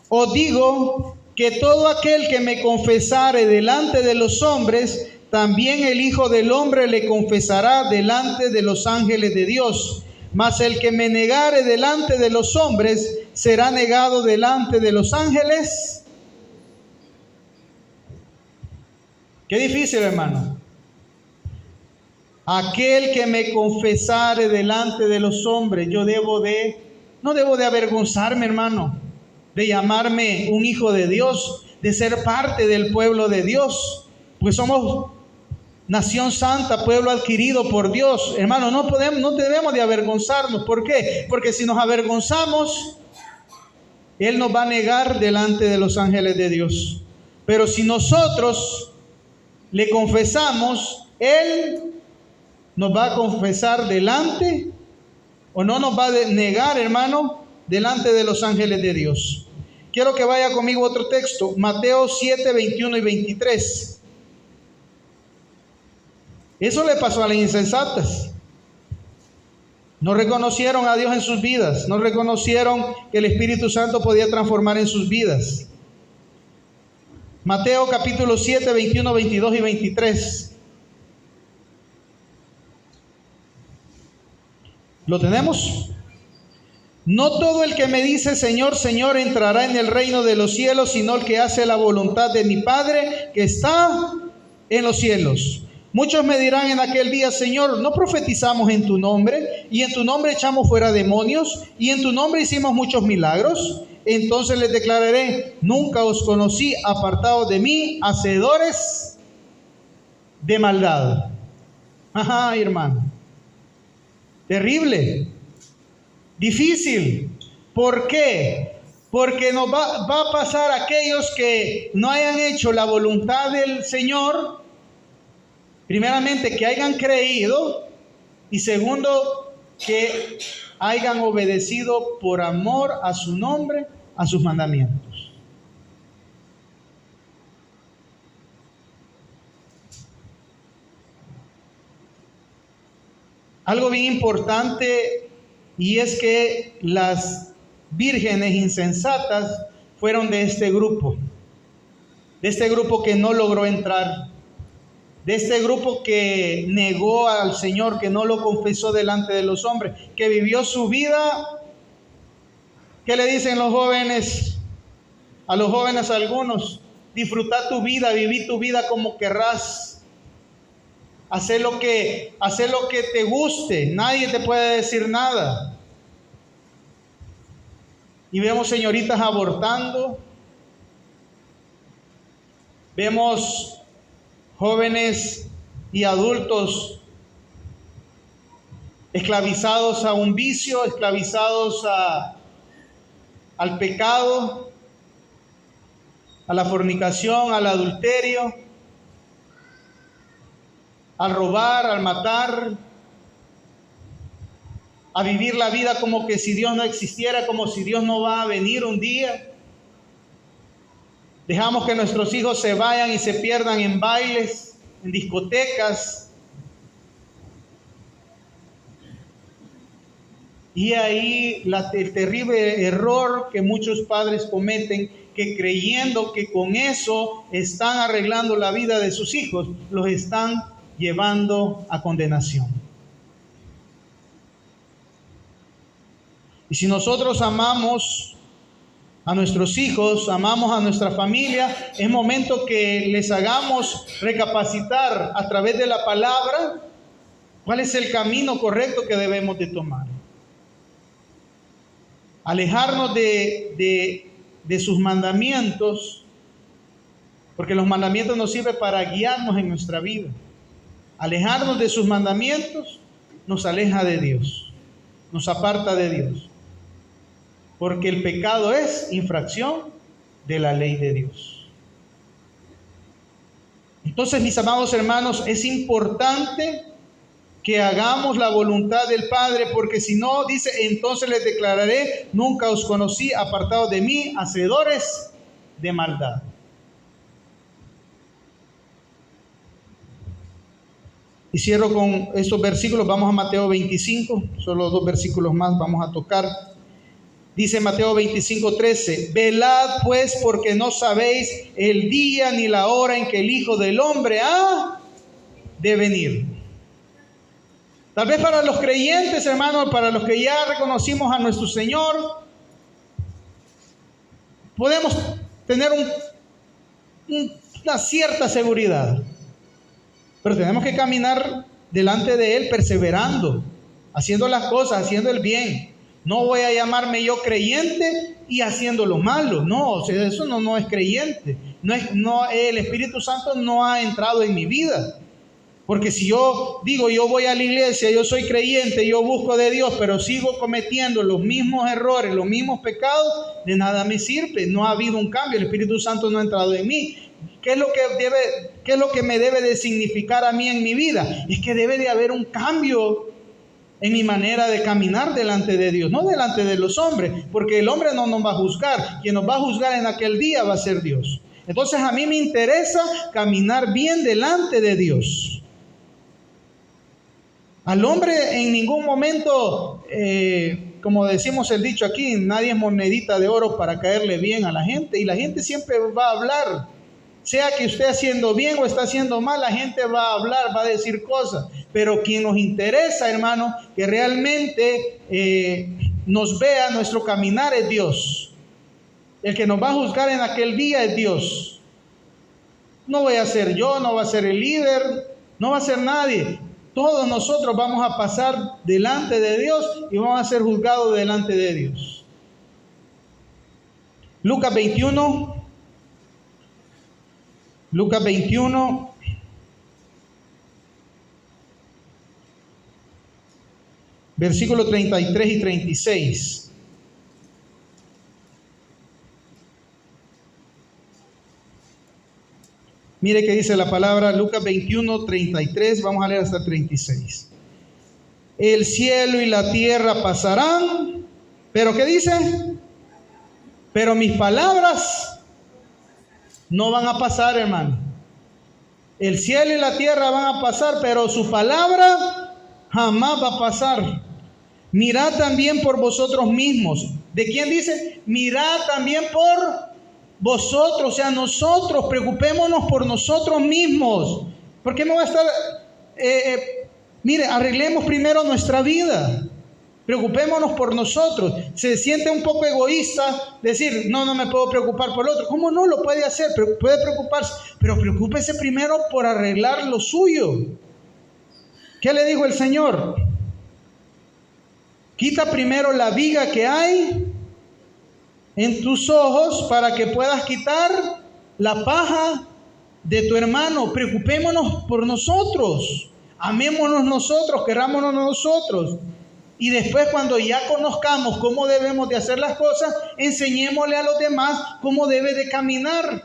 A: os digo que todo aquel que me confesare delante de los hombres, también el Hijo del Hombre le confesará delante de los ángeles de Dios. Mas el que me negare delante de los hombres, será negado delante de los ángeles. Qué difícil, hermano. Aquel que me confesare delante de los hombres, no debo de avergonzarme, hermano, de llamarme un hijo de Dios, de ser parte del pueblo de Dios, pues somos nación santa, pueblo adquirido por Dios. Hermano, no debemos de avergonzarnos. ¿Por qué? Porque si nos avergonzamos, Él nos va a negar delante de los ángeles de Dios. Pero si nosotros le confesamos, Él nos va a confesar delante, o no nos va a negar, hermano, delante de los ángeles de Dios. Quiero que vaya conmigo a otro texto, Mateo 7, 21 y 23. Eso le pasó a las insensatas. No reconocieron a Dios en sus vidas, no reconocieron que el Espíritu Santo podía transformar en sus vidas. Mateo capítulo 7, 21, 22 y 23. ¿Lo tenemos? No todo el que me dice Señor, Señor entrará en el reino de los cielos, sino el que hace la voluntad de mi Padre que está en los cielos. Muchos me dirán en aquel día: Señor, ¿no profetizamos en tu nombre? Y en tu nombre echamos fuera demonios, y en tu nombre hicimos muchos milagros. Entonces les declararé: nunca os conocí, apartados de mí, hacedores de maldad. Ajá, hermano. Terrible. difícil. ¿Por qué? Porque nos va a pasar a aquellos que no hayan hecho la voluntad del Señor, primeramente que hayan creído y segundo que hayan obedecido por amor a su nombre, a sus mandamientos. Algo bien importante, y es que las vírgenes insensatas fueron de este grupo que no logró entrar, de este grupo que negó al Señor, que no lo confesó delante de los hombres, que vivió su vida. ¿Qué le dicen los jóvenes? A los jóvenes algunos: disfruta tu vida, viví tu vida como querrás, hacer lo que te guste, nadie te puede decir nada. Y vemos señoritas abortando, vemos jóvenes y adultos esclavizados a un vicio, esclavizados al pecado, a la fornicación, al adulterio, al robar, al matar, a vivir la vida como que si Dios no existiera, como si Dios no va a venir un día. Dejamos que nuestros hijos se vayan y se pierdan en bailes, en discotecas. Y ahí el terrible error que muchos padres cometen, que creyendo que con eso están arreglando la vida de sus hijos, los están llevando a condenación. Y si nosotros amamos a nuestros hijos, amamos a nuestra familia, es momento que les hagamos recapacitar a través de la palabra cuál es el camino correcto que debemos de tomar. Alejarnos de sus mandamientos, porque los mandamientos nos sirven para guiarnos en nuestra vida. Alejarnos de sus mandamientos nos aleja de Dios, nos aparta de Dios, porque el pecado es infracción de la ley de Dios. Entonces, mis amados hermanos, es importante que hagamos la voluntad del Padre, porque si no, dice, entonces les declararé: nunca os conocí, apartados de mí, hacedores de maldad. Y cierro con estos versículos. Vamos a Mateo 25, solo 2 versículos más vamos a tocar. Dice Mateo 25:13: velad pues, porque no sabéis el día ni la hora en que el Hijo del Hombre ha de venir. Tal vez para los creyentes, hermanos, para los que ya reconocimos a nuestro Señor, podemos tener una cierta seguridad. Pero tenemos que caminar delante de Él perseverando, haciendo las cosas, haciendo el bien. No voy a llamarme yo creyente y haciendo lo malo. No, o sea, eso no es creyente. El Espíritu Santo no ha entrado en mi vida. Porque si yo digo, yo voy a la iglesia, yo soy creyente, yo busco de Dios, pero sigo cometiendo los mismos errores, los mismos pecados, de nada me sirve. No ha habido un cambio, el Espíritu Santo no ha entrado en mí. ¿Qué es lo que me debe de significar a mí en mi vida? Es que debe de haber un cambio en mi manera de caminar delante de Dios, no delante de los hombres, porque el hombre no nos va a juzgar. Quien nos va a juzgar en aquel día va a ser Dios. Entonces a mí me interesa caminar bien delante de Dios. Al hombre en ningún momento, como decimos el dicho aquí, nadie es monedita de oro para caerle bien a la gente, y la gente siempre va a hablar. Sea que esté haciendo bien o está haciendo mal, la gente va a hablar, va a decir cosas. Pero quien nos interesa, hermano, que realmente nos vea nuestro caminar, es Dios. El que nos va a juzgar en aquel día es Dios. No voy a ser yo, no va a ser el líder, no va a ser nadie. Todos nosotros vamos a pasar delante de Dios y vamos a ser juzgados delante de Dios. Lucas 21. Lucas 21. versículos 33 y 36. Mire que dice la palabra, Lucas 21, 33, vamos a leer hasta 36. El cielo y la tierra pasarán, pero ¿qué dice? Pero mis palabras no van a pasar, hermano. El cielo y la tierra van a pasar, pero su palabra jamás va a pasar. Mirad también por vosotros mismos. ¿De quién dice? Mirad también por vosotros, o sea, nosotros, preocupémonos por nosotros mismos. ¿Por qué me voy a estar? Mire, arreglemos primero nuestra vida. Preocupémonos por nosotros. Se siente un poco egoísta decir, no me puedo preocupar por el otro. ¿Cómo no? Lo puede hacer, pero puede preocuparse. Pero preocúpese primero por arreglar lo suyo. ¿Qué le dijo el Señor? Quita primero la viga que hay en tus ojos para que puedas quitar la paja de tu hermano. Preocupémonos por nosotros. Amémonos nosotros, querámonos nosotros. Y después, cuando ya conozcamos cómo debemos de hacer las cosas, enseñémosle a los demás cómo debe de caminar.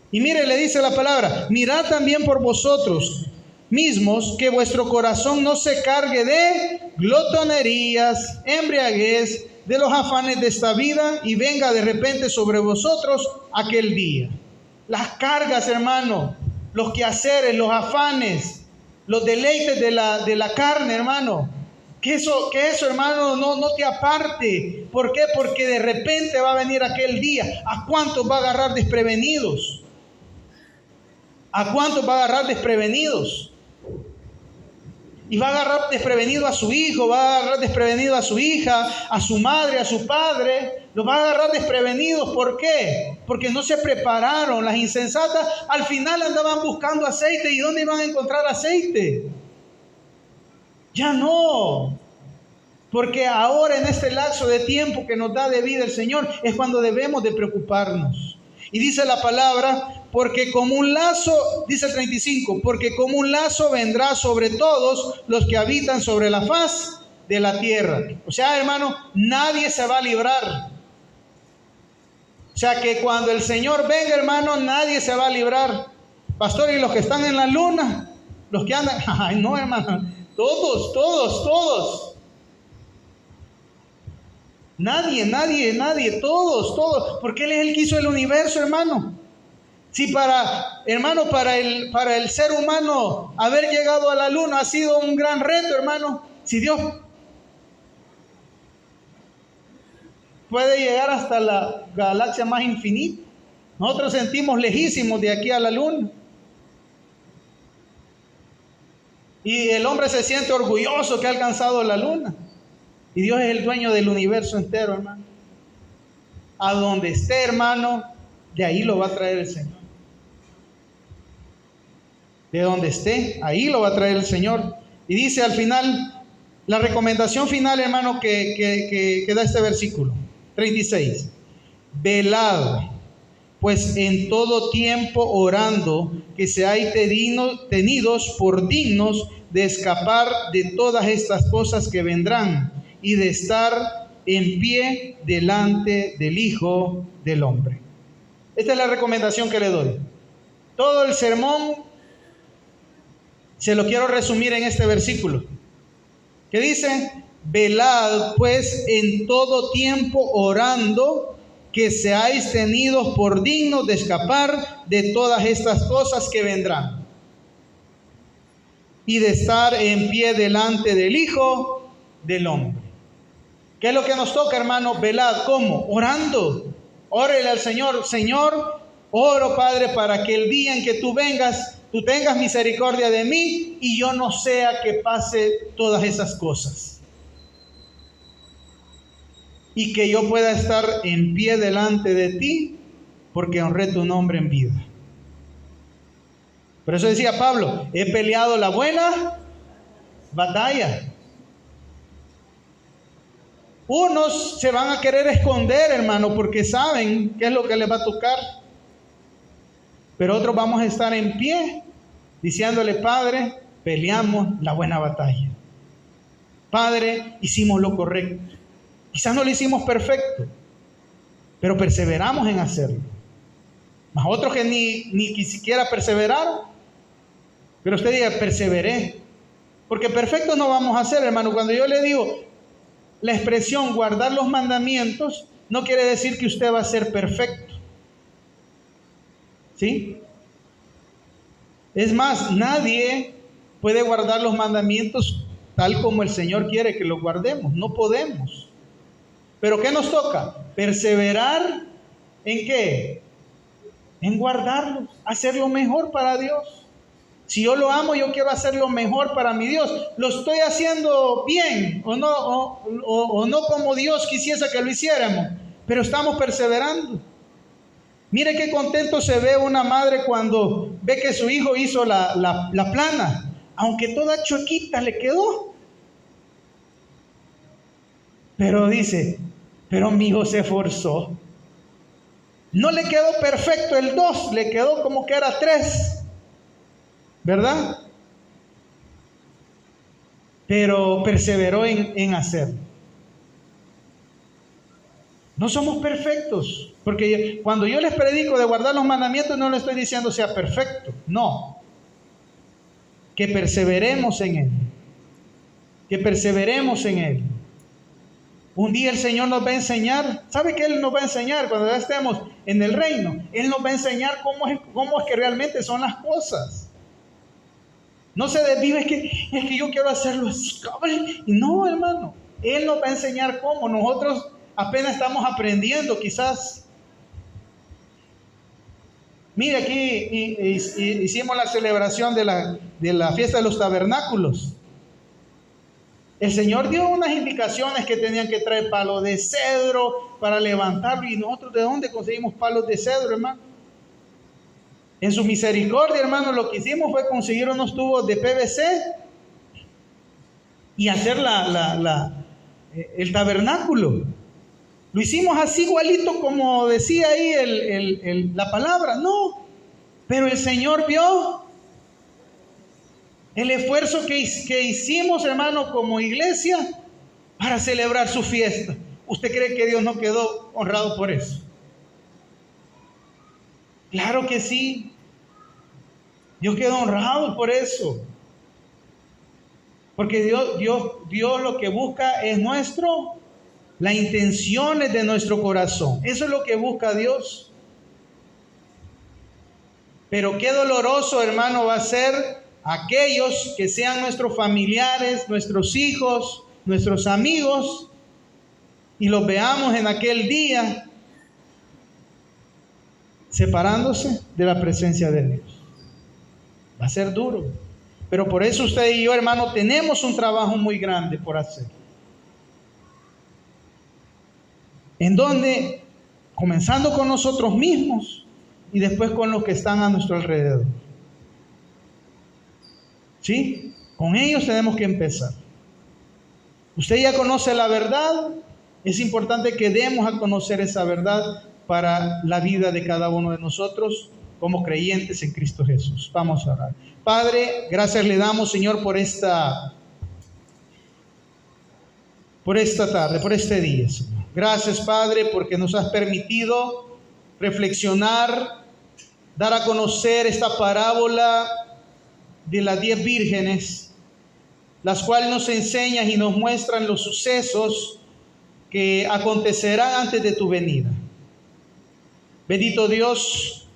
A: Y mire, le dice la palabra, mirad también por vosotros mismos que vuestro corazón no se cargue de glotonerías, embriaguez, de los afanes de esta vida, y venga de repente sobre vosotros aquel día. Las cargas, hermano, los quehaceres, los afanes, los deleites de la carne, hermano. Que eso, hermano, no te aparte. ¿Por qué? Porque de repente va a venir aquel día. ¿A cuántos va a agarrar desprevenidos? ¿A cuántos va a agarrar desprevenidos? Y va a agarrar desprevenido a su hijo, va a agarrar desprevenido a su hija, a su madre, a su padre. Los va a agarrar desprevenidos. ¿Por qué? Porque no se prepararon. Las insensatas al final andaban buscando aceite. ¿Y dónde iban a encontrar aceite? Ya no. Porque ahora, en este lapso de tiempo que nos da de vida el Señor, es cuando debemos de preocuparnos. Y dice la palabra, porque como un lazo, dice el 35, porque como un lazo vendrá sobre todos los que habitan sobre la faz de la tierra. O sea, hermano, nadie se va a librar. O sea, que cuando el Señor venga, hermano, nadie se va a librar. Pastor, y los que están en la luna, los que andan, ay no, hermano, todos. Nadie, todos, porque Él es el que hizo el universo, hermano. Si para el ser humano haber llegado a la luna ha sido un gran reto, hermano, si Dios puede llegar hasta la galaxia más infinita, nosotros sentimos lejísimos de aquí a la luna. Y el hombre se siente orgulloso que ha alcanzado la luna. Y Dios es el dueño del universo entero, hermano. A donde esté, hermano, de ahí lo va a traer el Señor. De donde esté, ahí lo va a traer el Señor. Y dice al final, la recomendación final, hermano, que da este versículo, 36. Velad, pues en todo tiempo orando, que seáis tenidos por dignos de escapar de todas estas cosas que vendrán y de estar en pie delante del Hijo del Hombre. Esta es la recomendación que le doy. Todo el sermón se lo quiero resumir en este versículo, que dice, velad pues en todo tiempo orando, que seáis tenidos por dignos de escapar de todas estas cosas que vendrán y de estar en pie delante del Hijo del Hombre. ¿Qué es lo que nos toca, hermano? Velad. ¿Cómo? Orando. Órele al Señor. Señor, oro, Padre, para que el día en que tú vengas, tú tengas misericordia de mí y yo no sea que pase todas esas cosas. Y que yo pueda estar en pie delante de ti, porque honré tu nombre en vida. Por eso decía Pablo, he peleado la buena batalla. Unos se van a querer esconder, hermano, porque saben qué es lo que les va a tocar. Pero otros vamos a estar en pie, diciéndole, Padre, peleamos la buena batalla. Padre, hicimos lo correcto. Quizás no lo hicimos perfecto, pero perseveramos en hacerlo. Más otros que ni siquiera perseveraron, pero usted diga, perseveré. Porque perfectos no vamos a ser, hermano. Cuando yo le digo la expresión guardar los mandamientos, no quiere decir que usted va a ser perfecto. ¿Sí? Es más, nadie puede guardar los mandamientos tal como el Señor quiere que los guardemos. No podemos. ¿Pero qué nos toca? Perseverar ¿en qué? En guardarlos, hacer lo mejor para Dios. Si yo lo amo, yo quiero hacer lo mejor para mi Dios. ¿Lo estoy haciendo bien o no, o no como Dios quisiese que lo hiciéramos? Pero estamos perseverando. Mire qué contento se ve una madre cuando ve que su hijo hizo la plana. Aunque toda chuequita le quedó. Pero dice, pero mi hijo se esforzó. No le quedó perfecto el 2, le quedó como que era 3. ¿Verdad? Pero perseveró en hacerlo. No somos perfectos, porque cuando yo les predico de guardar los mandamientos, no le estoy diciendo sea perfecto, no. Que perseveremos en él. Que perseveremos en él. Un día el Señor nos va a enseñar. ¿Sabe qué Él nos va a enseñar cuando ya estemos en el reino? Él nos va a enseñar cómo es que realmente son las cosas. No se desvive, es que yo quiero hacerlo así. No, hermano. Él nos va a enseñar cómo. Nosotros apenas estamos aprendiendo, quizás. Mire, aquí hicimos la celebración de la fiesta de los tabernáculos. El Señor dio unas indicaciones que tenían que traer palos de cedro para levantarlo. ¿Y nosotros de dónde conseguimos palos de cedro, hermano? En su misericordia, hermano, lo que hicimos fue conseguir unos tubos de PVC y hacer el tabernáculo. Lo hicimos así igualito como decía ahí la palabra. No, pero el Señor vio el esfuerzo que hicimos, hermano, como iglesia para celebrar su fiesta. ¿Usted cree que Dios no quedó honrado por eso? Claro que sí. Dios quedó honrado por eso. Porque Dios lo que busca es las intenciones de nuestro corazón. Eso es lo que busca Dios. Pero qué doloroso, hermano, va a ser aquellos que sean nuestros familiares, nuestros hijos, nuestros amigos, y los veamos en aquel día separándose de la presencia de Dios. Va a ser duro. Pero por eso usted y yo, hermano, tenemos un trabajo muy grande por hacer. En donde, comenzando con nosotros mismos y después con los que están a nuestro alrededor. ¿Sí? Con ellos tenemos que empezar. Usted ya conoce la verdad. Es importante que demos a conocer esa verdad para la vida de cada uno de nosotros como creyentes en Cristo Jesús. Vamos a orar. Padre, gracias le damos, Señor, por esta tarde, por este día, Señor. Gracias, Padre, porque nos has permitido reflexionar, dar a conocer esta parábola de las 10 vírgenes, las cuales nos enseñan y nos muestran los sucesos que acontecerán antes de tu venida. Bendito Dios,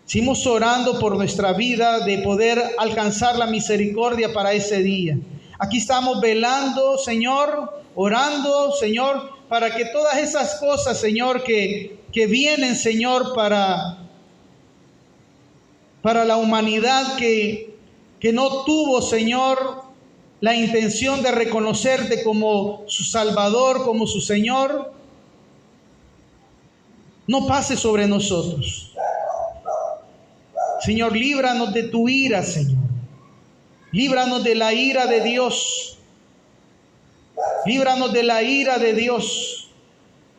A: seguimos orando por nuestra vida de poder alcanzar la misericordia para ese día. Aquí estamos velando, Señor, orando, Señor, para que todas esas cosas, Señor, que vienen, Señor, para la humanidad que no tuvo, Señor, la intención de reconocerte como su Salvador, como su Señor, no pase sobre nosotros. Señor, líbranos de tu ira, Señor. Líbranos de la ira de Dios. Líbranos de la ira de Dios.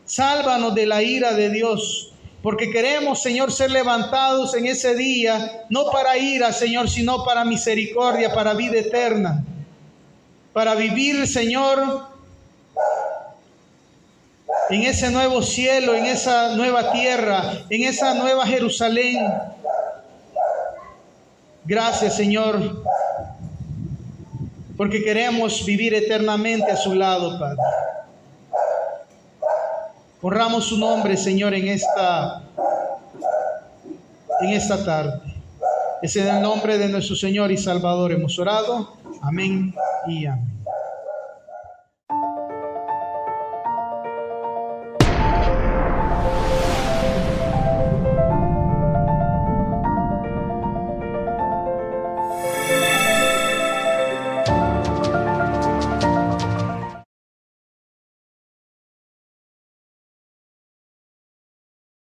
A: Sálvanos de la ira de Dios. Porque queremos, Señor, ser levantados en ese día, no para ira, Señor, sino para misericordia, para vida eterna. para vivir, Señor, en ese nuevo cielo, en esa nueva tierra, en esa nueva Jerusalén. Gracias, Señor, porque queremos vivir eternamente a su lado, Padre. Honramos su nombre, Señor, en esta tarde. Es en el nombre de nuestro Señor y Salvador hemos orado. Amén y amén.